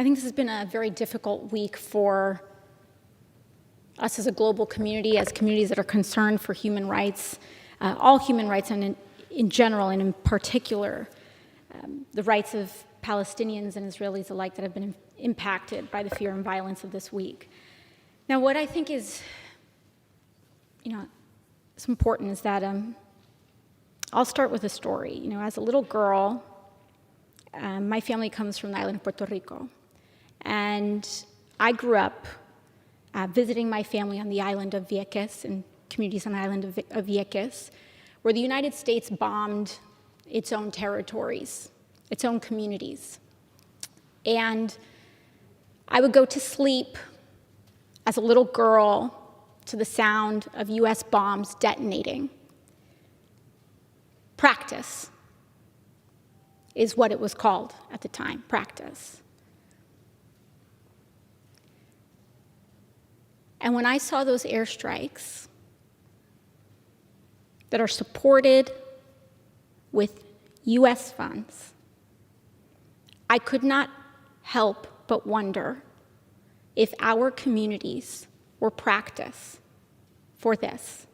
I think this has been a very difficult week for us as a global community, as communities that are concerned for human rights, all human rights, and in general, and in particular, the rights of Palestinians and Israelis alike that have been impacted by the fear and violence of this week. Now, what I think is, it's important is that I'll start with a story. As a little girl, my family comes from the island of Puerto Rico, and I grew up visiting my family on the island of Vieques and communities on the island of Vieques, where the United States bombed its own territories, its own communities. And I would go to sleep as a little girl to the sound of US bombs detonating. Practice is what it was called at the time, practice. And when I saw those airstrikes that are supported with US funds, I could not help but wonder if our communities were practice for this.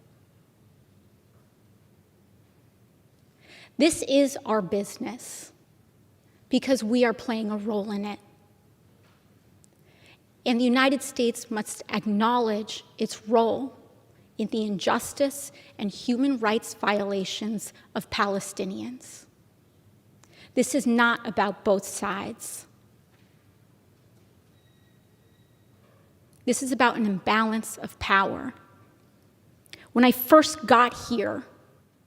This is our business because we are playing a role in it. And the United States must acknowledge its role in the injustice and human rights violations of Palestinians. This is not about both sides. This is about an imbalance of power. When I first got here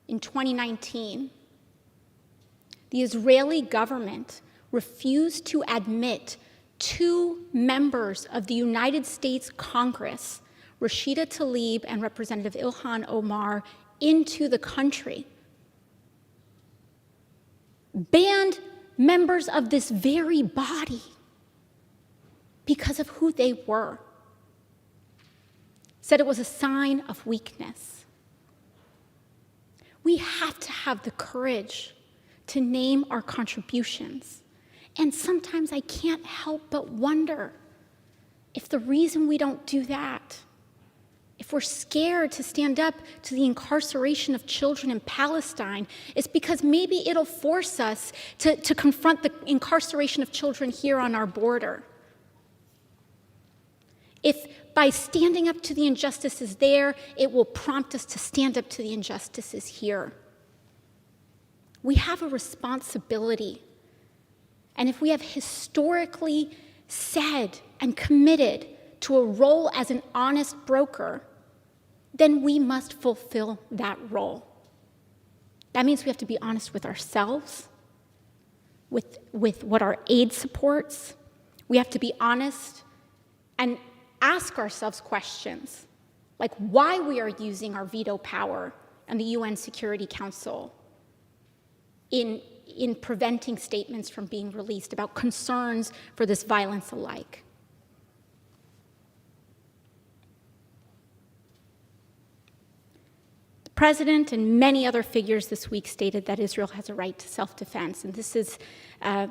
in 2019, the Israeli government refused to admit 2 members of the United States Congress, Rashida Tlaib and Representative Ilhan Omar, into the country. Banned members of this very body because of who they were. Said it was a sign of weakness. We have to have the courage to name our contributions. And sometimes I can't help but wonder if the reason we don't do that, if we're scared to stand up to the incarceration of children in Palestine, is because maybe it'll force us to confront the incarceration of children here on our border. If by standing up to the injustices there, it will prompt us to stand up to the injustices here. We have a responsibility. And if we have historically said and committed to a role as an honest broker, then we must fulfill that role. That means we have to be honest with ourselves, with what our aid supports. We have to be honest and ask ourselves questions like why we are using our veto power and the UN Security Council in preventing statements from being released about concerns for this violence alike. The president and many other figures this week stated that Israel has a right to self-defense, and this is a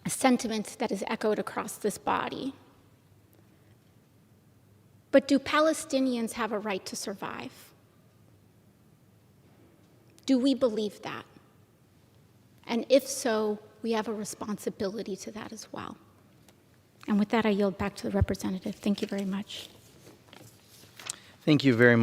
sentiment that is echoed across this body. But do Palestinians have a right to survive? Do we believe that? And if so, we have a responsibility to that as well. And with that, I yield back to the representative. Thank you very much. Thank you very much.